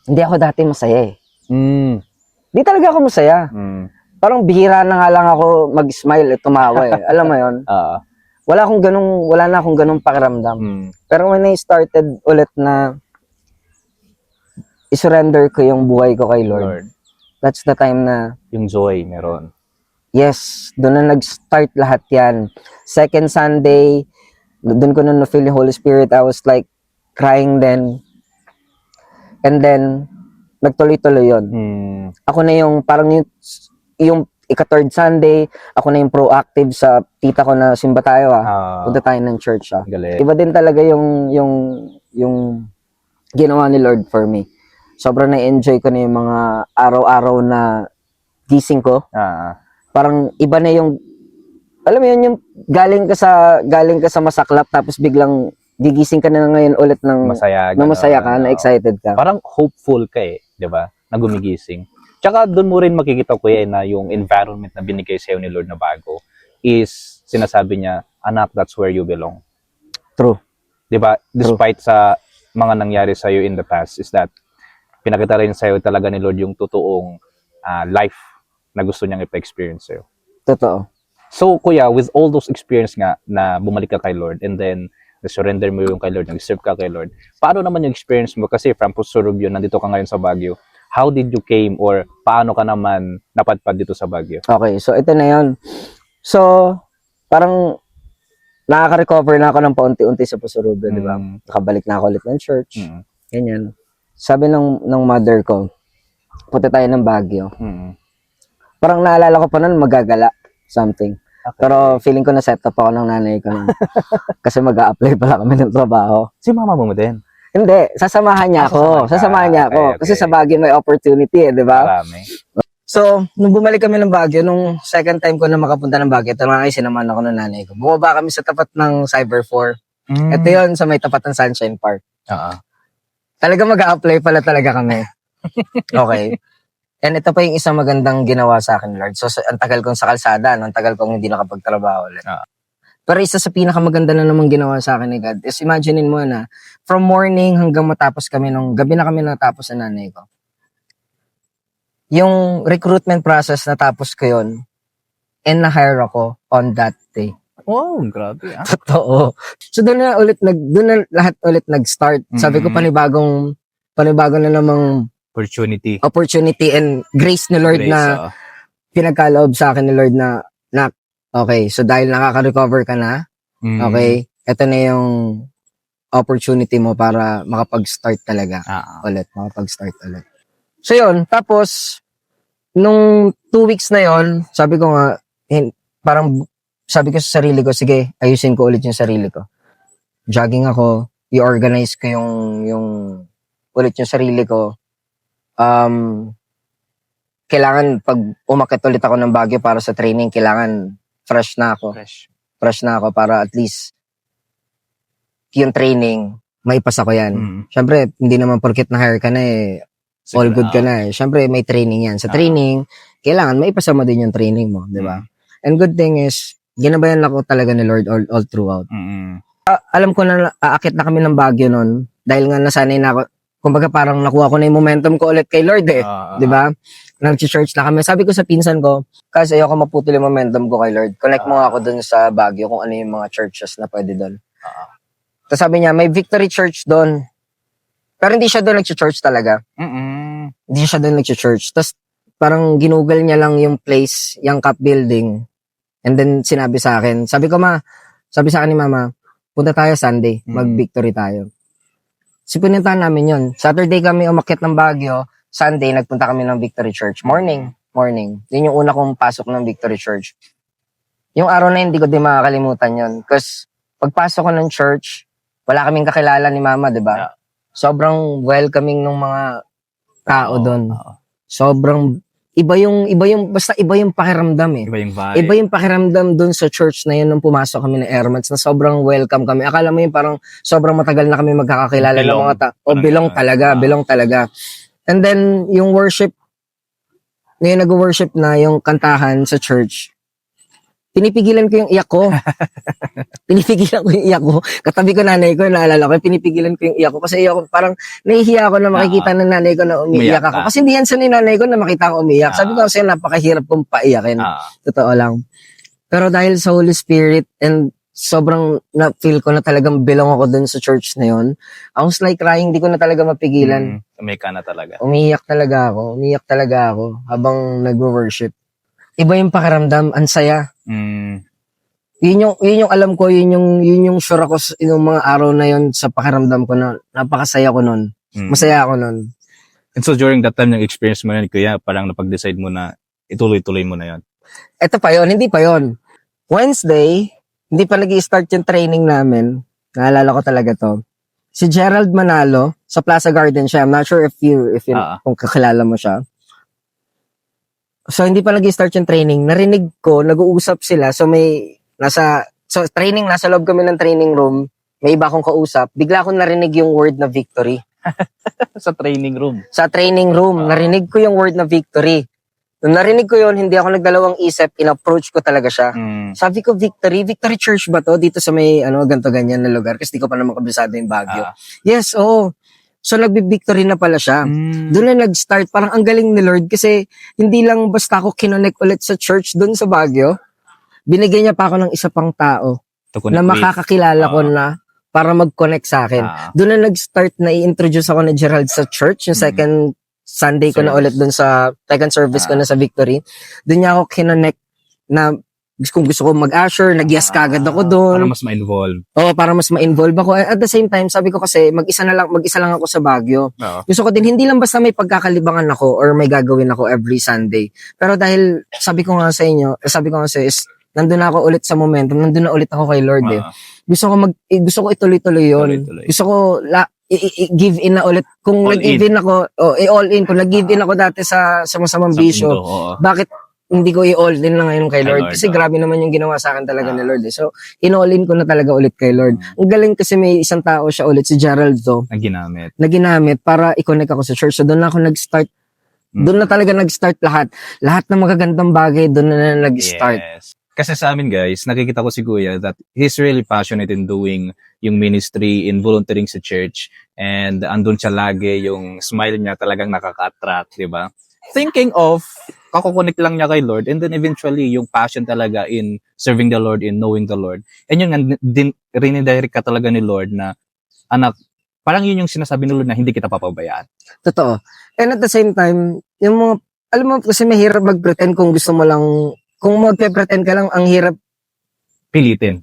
hindi ako dati masaya eh. Hindi talaga ako masaya. Parang bihira na nga lang ako mag-smile at tumawa eh. Alam mo 'yon? Wala na akong ganung pakiramdam. Pero when I started ulit na i-surrender ko yung buhay ko kay Lord, that's the time na yung joy meron. yes, doon na nag-start lahat yan. Second Sunday, doon ko na feel yung Holy Spirit. I was like crying then. And then, nagtuloy-tuloy yun. Ako na yung, parang yung ika-third Sunday, ako na yung proactive sa tita ko na simba tayo punta tayo ng church Galing. Iba din talaga yung ginawa ni Lord for me. Sobrang na-enjoy ko na yung mga araw-araw na gising ko. Parang iba na yung, alam mo yun, yung galing ka sa masaklap tapos biglang gigising ka na ngayon ulit ng masaya ka, na excited ka. Parang hopeful ka di ba? Na gumigising. Tsaka doon mo rin makikita kuya na yung environment na binigay sa'yo ni Lord na bago is sinasabi niya, anak, that's where you belong. True. Di ba? Despite sa mga nangyari sa'yo in the past is that pinakita rin sa'yo talaga ni Lord yung totoong life na gusto niyang ipa-experience sa'yo. Totoo. So, kuya, with all those experience nga na bumalik ka kay Lord and then na-surrender mo yung kay Lord, nag-serve ka kay Lord, paano naman yung experience mo? Kasi from Busurubio, nandito ka ngayon sa Baguio. How did you came or paano ka naman napadpad dito sa Baguio? Okay, so ito na yun. So, parang nakaka-recover na ako ng paunti-unti sa Busurubio, di ba? Nakabalik na ako ulit ng church. Ganyan. Sabi ng mother ko, punta tayo ng Baguio. Parang naalala ko pa nun, magagala. Something. Okay. Pero feeling ko na set up ako ng nanay ko. Kasi mag-a-apply pala kami ng trabaho. Si mama mo din? Hindi, sasamahan niya ako. Sasamahan niya ako. Okay. Kasi sa Baguio may opportunity di ba? Marami. So, nung bumalik kami ng Baguio, nung second time ko na makapunta ng Baguio, ito nga sinamahan ako ng nanay ko. Bumaba kami sa tapat ng Cyber 4. Ito yun, sa may tapat ng Sunshine Park. Talaga mag-a-apply pala talaga kami. Okay. And ito pa yung isang magandang ginawa sa akin, Lord. So, ang tagal kong sa kalsada, ang tagal kong hindi nakapagtrabaho ulit. Pero isa sa pinakamaganda na namang ginawa sa akin ni God is imaginein mo na from morning hanggang matapos kami, nung gabi na kami natapos sa nanay ko. Yung recruitment process natapos ko yun and na-hire ako on that day. Wow, grabe Totoo. So doon na lahat ulit nag-start. Sabi ko panibago na namang opportunity and grace ni Lord na pinagkaloob sa akin ni Lord na okay, so dahil nakaka-recover ka na, okay, ito na yung opportunity mo para makapag-start talaga makapag-start ulit. So yun, tapos nung 2 weeks na yon, sabi ko nga, parang sabi ko sa sarili ko, sige, ayusin ko ulit yung sarili ko. Jogging ako, i-organize ko yung ulit yung sarili ko. Kailangan pag umakyat ulit ako ng Baguio para sa training, kailangan fresh na ako. Fresh na ako para at least yung training, maipasa ko yan. Siyempre, hindi naman porket na-hire ka na all good ka na Siyempre, may training yan. Sa training, kailangan maipasa mo din yung training mo, di ba? And good thing is, ginabayan ako talaga ni Lord all throughout. Alam ko na aakit na kami ng Baguio nun dahil nga nasanay na ako. Kumbaga parang nakuha ko na yung momentum ko ulit kay Lord di ba? Nag-church na kami. Sabi ko sa pinsan ko, kasi ayoko maputol yung momentum ko kay Lord. Connect mo ako dun sa Baguio kung ano yung mga churches na pwede dun. Tapos sabi niya, may Victory Church doon. Pero hindi siya doon nag-church talaga. Hindi siya doon nag-church. Tapos parang ginugol niya lang yung place, yung cup building. And then sinabi sa akin, sabi sa akin ni Mama, punta tayo Sunday, mag-Victory tayo. Pinuntahan namin yun. Saturday kami umakyat ng Baguio, Sunday nagpunta kami ng Victory Church. Morning. Yun yung una kong pasok ng Victory Church. Yung araw na yun, hindi ko din makakalimutan yun. Because pagpasok ko ng church, wala kaming kakilala ni Mama, di ba? Sobrang welcoming ng mga tao doon. Sobrang iba yung pakiramdam Iba yung vibe. Iba yung pakiramdam doon sa church na yun nung pumasok kami ng Airmans na sobrang welcome kami. Akala mo yun parang sobrang matagal na kami magkakakilala ng mga tao. Belong talaga. And then yung worship, ngayon nag-worship na yung kantahan sa church. Pinipigilan ko yung iyak ko. Katabi ko nanay ko, naalala ko, pinipigilan ko yung iyak ko. Kasi parang nahihiya ako na makikita ng nanay ko na umiiyak ako. Kasi hindi yan sa nanay ko na makita ko umiiyak. Sabi ko kasi napakahirap kong paiyakin. Totoo lang. Pero dahil sa Holy Spirit and sobrang na-feel ko na talagang belong ako dun sa church na yun. I was like crying, di ko na talaga mapigilan. Umika na talaga. Umiiyak talaga ako habang nag-worship. Iba yung pakiramdam, ang saya. Yun yung alam ko, yun yung sure ako yung mga araw na yun sa pakiramdam ko na napakasaya ko nun. Masaya ako nun. And so during that time, yung experience mo yun, kuya, parang napag-decide mo na ituloy-tuloy mo na yun. Ito pa yun, hindi pa yun. Wednesday, hindi pa nag-i-start yung training namin. Naalala ko talaga to. Si Gerald Manalo, sa Plaza Garden siya. I'm not sure if you kung kakilala mo siya. So, hindi pa nag-start yung training. Narinig ko, nag-uusap sila. So, training, nasa loob kami ng training room. May iba akong kausap. Bigla akong narinig yung word na victory. Sa training room? Sa training room. Narinig ko yung word na victory. Nung narinig ko yun, hindi ako nagdalawang isip. In-approach ko talaga siya. Sabi ko, Victory Church ba to? Dito sa may, ganto ganyan na lugar. Kasi di ko pa naman kabisado yung Baguio. Yes, oo. So, nagbi-victory na pala siya. Doon na nag-start. Parang ang galing ni Lord kasi hindi lang basta ako kinonect ulit sa church doon sa Baguio. Binigyan niya pa ako ng isa pang tao na makakakilala ko na para mag-connect sa akin. Doon na nag-start na i-introduce ako ni Gerald sa church. Yung second Sunday ko na ulit doon sa second service ko na sa Victory. Doon niya ako kinonect na kung gusto ko mag-usher, nag-yes kagad ako doon. Para mas ma-involve. Oo, para mas ma-involve ako. At the same time, sabi ko kasi mag-isa lang ako sa Baguio. Gusto ko din, hindi lang basta may pagkakalibangan ako or may gagawin ako every Sunday. Pero dahil, sabi ko nga sa inyo, nandun na ako ulit sa momentum, nandun na ulit ako kay Lord Gusto ko ituloy-tuloy yun. Gusto ko give in na ulit. Kung nag-give in ako, all in. Kung nag-give in ako dati sa masamang bisyo, bakit hindi ko i-all in na ngayon kay Lord? Kasi grabe naman yung ginawa sa akin talaga ni Lord. So, in-all in ko na talaga ulit kay Lord. Ang galing kasi may isang tao siya ulit, si Gerald to. Na ginamit para i-connect ako sa church. So, doon na ako nag-start. Doon na talaga nag-start lahat. Lahat ng magagandang bagay, doon na nag-start. Yes. Kasi sa amin guys, nakikita ko si Kuya that he's really passionate in doing yung ministry, in volunteering sa church. And andun siya lagi, yung smile niya talagang nakaka-attract, di ba? Thinking of, kakukonek lang niya kay Lord, and then eventually, yung passion talaga in serving the Lord, in knowing the Lord. And yun, rinidirect ka talaga ni Lord na, anak, parang yun yung sinasabi ni Lord na hindi kita papabayaan. Totoo. And at the same time, yung mga, alam mo, kasi mahirap mag-pretend kung gusto mo lang, kung magpe-pretend ka lang, ang hirap Pilitin.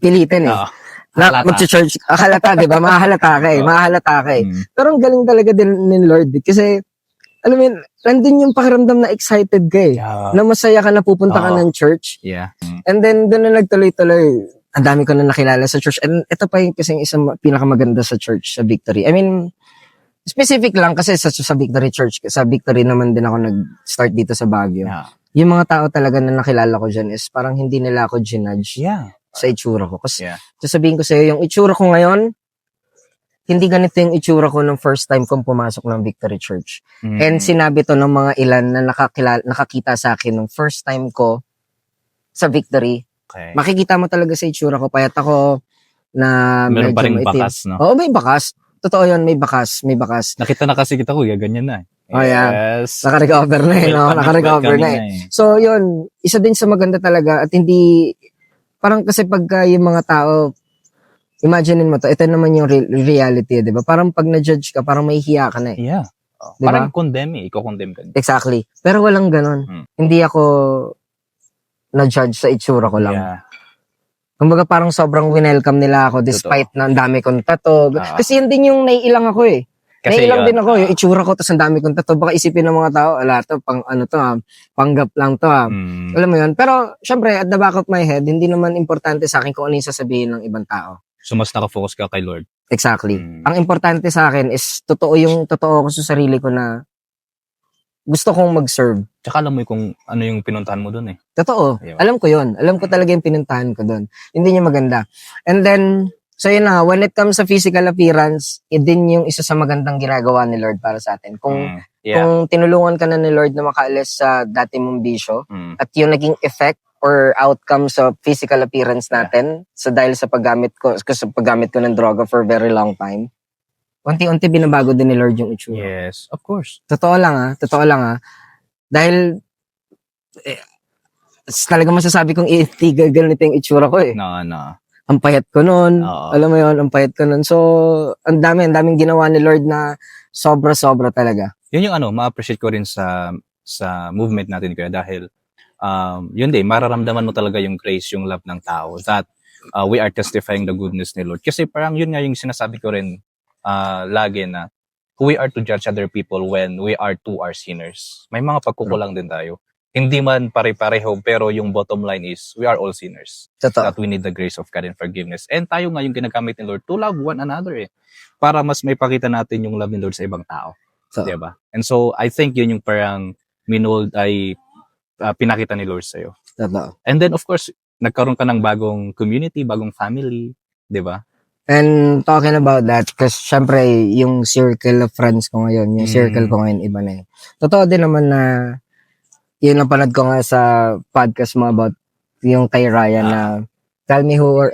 na Halata. mag-church. Halata, di ba? Mahalata ka eh. Mahalata ka eh. Pero ang galing talaga din ni Lord. Kasi, alam mo yun, nandun yung pakiramdam na excited ka eh. Yeah. Na masaya ka na pupunta ka Oo. ng church. Yeah. And then, doon na nagtuloy-tuloy. Ang dami ko na nakilala sa church. And ito pa yung kasing isang pinakamaganda sa church, sa Victory. I mean, specific lang kasi sa Victory Church. Sa Victory naman din ako nag-start dito sa Baguio. Yeah. Yung mga tao talaga na nakilala ko dyan is parang hindi nila ako ginudge Yeah. sa itsura ko. Kasi Yeah. sasabihin ko sa'yo, yung itsura ko ngayon, hindi ganito yung itsura ko nung first time kong pumasok ng Victory Church. Mm. And sinabi to ng mga ilan na nakakita sa akin nung first time ko sa Victory. Okay. Makikita mo talaga sa itsura ko. Payat ako na Meron pa rin maitim. bakas, no? Oo, may bakas. Totoo yun, may bakas. May bakas. Nakita na kasi kita ko, ganyan na. Oh, yeah. Yes. Naka-recover na eh, no? Naka-recover na eh. So, yun, isa din sa maganda talaga at hindi, parang kasi pagka yung mga tao, imaginein mo to, ito naman yung reality, di ba? Parang pag na-judge ka, parang mahihiya ka na eh. Yeah. Diba? Parang condemn eh. Ikaw condemn ka. Exactly. Pero walang ganun. Hindi ako na-judge sa itsura ko lang. Yeah. Kumbaga parang sobrang winelcome nila ako despite na ang dami kong tato. Kasi yun din yung naiilang ako eh. Naiilang din ako, yung itsura ko, tapos ang dami kong tato. Baka isipin ng mga tao, ala to, pang ano to ha, panggap lang to ha. Alam mo yun? Pero, syempre, at the back of my head, hindi naman importante sa akin kung ano yung sasabihin ng ibang tao. So, mas nakafocus ka kay Lord. Exactly. Ang importante sa akin is, totoo ko sa sarili ko na gusto kong mag-serve. Tsaka alam mo kung ano yung pinuntahan mo dun eh. Totoo. Diba? Alam ko yun. Alam ko talaga yung pinuntahan ko doon. Hindi niya maganda. And then, so yun na, when it comes sa physical appearance, din yung isa sa magandang ginagawa ni Lord para sa atin. Kung tinulungan ka na ni Lord na makaalis sa dati mong bisyo, at yung naging effect or outcome sa physical appearance natin, dahil sa paggamit ko ng droga for a very long time, unti-unti binabago din ni Lord yung itsura. Yes, of course. Totoo lang ha. Dahil, talaga masasabi kong ganito yung itsura ko eh. No. Ang payat ko nun. Alam mo yun, ang payat ko nun. So, ang daming ginawa ni Lord na sobra-sobra talaga. Yun yung ma-appreciate ko rin sa movement natin kaya dahil yun din, mararamdaman mo talaga yung grace, yung love ng tao that we are testifying the goodness ni Lord. Kasi parang yun nga yung sinasabi ko rin lagi na we are to judge other people when we are too are sinners. May mga pagkukulang din tayo. Hindi man pare-pareho, pero yung bottom line is, we are all sinners. Totoo. That we need the grace of God and forgiveness. And tayo nga yung ginagamit ni Lord to love one another eh. Para mas may pakita natin yung love ni Lord sa ibang tao. Diba? And so, I think yun yung parang minold ay pinakita ni Lord sa'yo. Totoo. And then, of course, nagkaroon ka ng bagong community, bagong family. Diba? And talking about that, kasi syempre, yung circle of friends ko ngayon, yung circle ko ngayon, iba na eh. Totoo din naman na yun ang panad ko nga sa podcast mo about yung kay Ryan na tell me your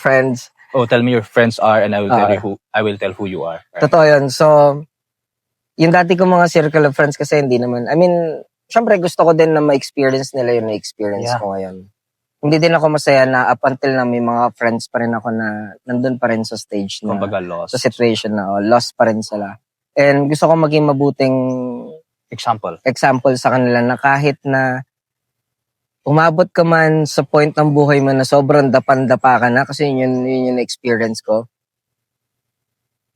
friends. Oh, tell me your friends are and I will tell who you are. Right? Totoo yun. So, yung dati ko mga circle of friends kasi hindi naman, I mean, syempre gusto ko din na ma-experience nila yung na-experience ko ngayon. Hindi din ako masaya na up until na may mga friends pa rin ako na nandun pa rin sa stage na, kumbaga lost. sa situation na lost pa rin sila. And gusto ko maging mabuting example sa kanila na kahit na umabot ka man sa point ng buhay mo na sobrang dapan-dapa ka na kasi yun yung experience ko.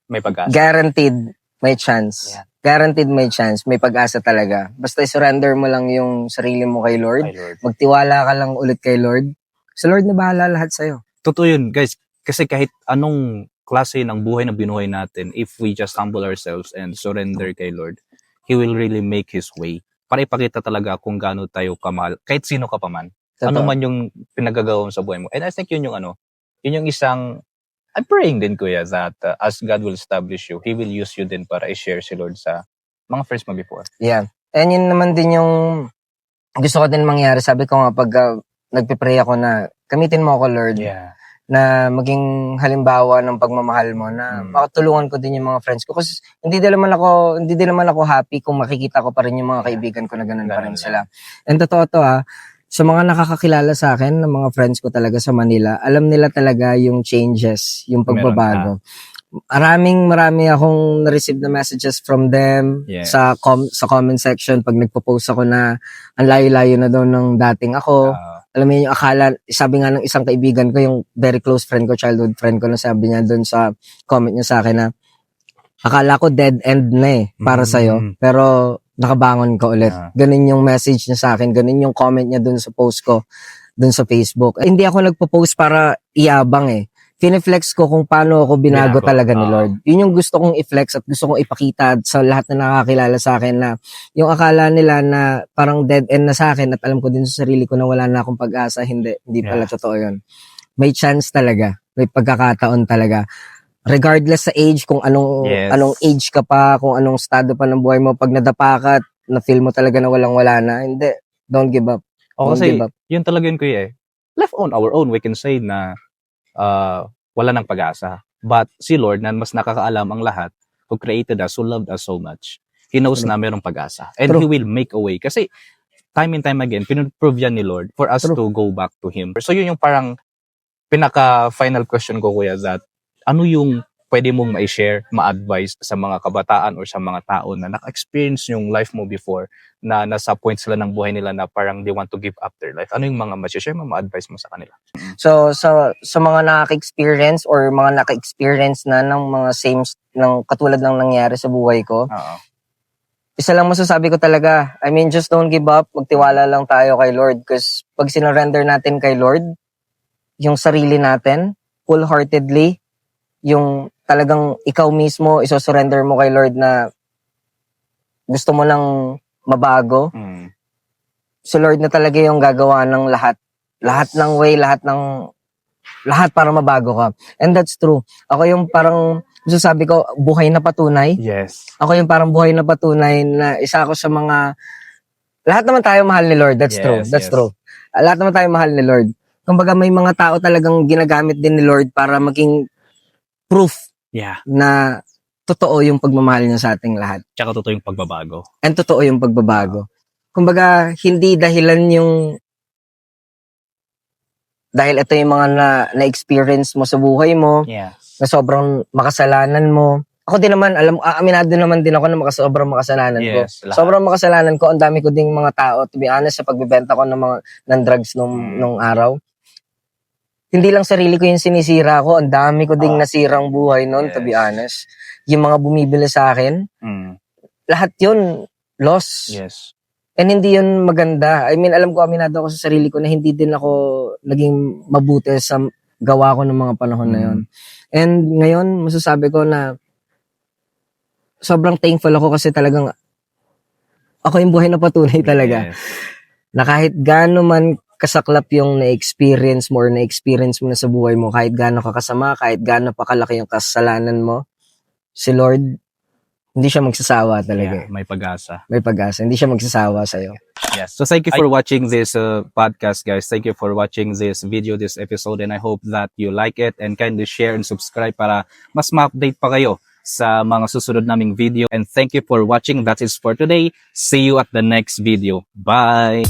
May pag-asa. Guaranteed may chance. Yeah. Guaranteed may chance. May pag-asa talaga. Basta surrender mo lang yung sarili mo kay Lord. Kay Lord. Magtiwala ka lang ulit kay Lord. Sa Lord na bahala lahat sa'yo. Totoo yun, guys. Kasi kahit anong klase ng buhay na binuhay natin, if we just humble ourselves and surrender kay Lord, He will really make His way. Para ipakita talaga kung gaano tayo kamahal. Kahit sino ka pa man. Ano man yung pinagagawa mo sa buhay mo. And I think yun yung isang, I'm praying din, Kuya, that as God will establish you, He will use you din para i-share si Lord sa mga friends mo before. Yeah. And yun naman din yung gusto ko din mangyari. Sabi ko nga, pag nagpipray ako na, gamitin mo ako, Lord. Yeah. Na maging halimbawa ng pagmamahal mo na makatulungan ko din yung mga friends ko kasi hindi din naman ako happy kung makikita ko pa rin yung mga kaibigan ko na ganun pa rin sila. And totoo to sa mga nakakakilala sa akin ng mga friends ko talaga sa Manila, alam nila talaga yung changes, yung pagbabago. Marami akong na-receive na messages from them sa comment section pag nagpo-post ako na ang layo-layo na daw ng dating ako. alam mo yun, yung akala, sabi nga ng isang kaibigan ko, yung very close friend ko, childhood friend ko, na sabi niya doon sa comment niya sa akin na, akala ko dead end na para sa'yo, pero nakabangon ka ulit. Ganun yung message niya sa akin, ganun yung comment niya doon sa post ko, doon sa Facebook. Hindi ako nagpo-post para iyabang Fineflex ko kung paano ako binago talaga ni Lord. Yun yung gusto kong i-flex at gusto kong ipakita sa lahat na nakakilala sa akin, na yung akala nila na parang dead end na sa akin at alam ko din sa sarili ko na wala na akong pag-asa, hindi pala totoo yun. May chance talaga, may pagkakataon talaga. Regardless sa age, kung anong age ka pa, kung anong estado pa ng buhay mo, pag nadapa ka at na-feel mo talaga na walang-wala na, hindi, don't give up. Kasi yun talaga yun, kuya left on our own, we can say na wala ng pag-asa. But si Lord, na mas nakakaalam ang lahat, who created us, who loved us so much, He knows na mayroong pag-asa. And He will make a way. Kasi time and time again, pinprove yan ni Lord for us to go back to Him. So yun yung parang pinaka-final question ko, kuya, that ano yung pwede mong ma-share, ma-advise sa mga kabataan or sa mga tao na naka-experience yung life mo before, na nasa point sila ng buhay nila na parang they want to give up their life. Ano yung mga ma-share mo, ma-advise mo sa kanila? So, sa mga nakaka-experience or mga naka-experience na ng mga same, ng katulad ng nangyari sa buhay ko, isa lang masasabi ko talaga, I mean, just don't give up, magtiwala lang tayo kay Lord, because pag sinurrender natin kay Lord, yung sarili natin, wholeheartedly, yung talagang ikaw mismo isosurrender mo kay Lord na gusto mo lang mabago, si Lord na talaga yung gagawa ng lahat ng way, lahat para mabago ka. And that's true. Ako yung parang sabi ko, buhay na patunay. Yes. Ako yung parang buhay na patunay na isa ako sa mga, lahat naman tayo mahal ni Lord. That's true. Lahat naman tayo mahal ni Lord. Kumbaga may mga tao talagang ginagamit din ni Lord para maging proof na totoo yung pagmamahal niya sa ating lahat. Tsaka totoo yung pagbabago. And totoo yung pagbabago. Kumbaga, hindi dahilan yung dahil ito yung mga na-experience mo sa buhay mo, na sobrang makasalanan mo. Ako din naman, aminado naman din ako na sobrang makasalanan ko. Sobrang makasalanan ko, ang dami ko ding mga tao, to be honest, sa pagbebenta ko ng drugs nung araw. Hindi lang sarili ko yung sinisira ko, ang dami ko ding nasirang buhay noon, to be honest. Yung mga bumibili sa akin, lahat yun, loss. And hindi yun maganda. I mean, alam ko, aminado ako sa sarili ko na hindi din ako naging mabuti sa gawa ko ng mga panahon na yun. And ngayon, masasabi ko na sobrang thankful ako kasi talagang ako yung buhay na patunay talaga. Na kahit gaano man kasaklap yung na-experience mo or na-experience mo na sa buhay mo, kahit gaano ka kasama, kahit gaano pa kalaki yung kasalanan mo, si Lord, hindi siya magsasawa talaga. May pag-asa. May pag-asa. Hindi siya magsasawa sa'yo. Yes. So thank you for watching this podcast, guys. Thank you for watching this video, this episode, and I hope that you like it and kindly share and subscribe para mas ma-update pa kayo sa mga susunod naming video. And thank you for watching. That is for today. See you at the next video. Bye!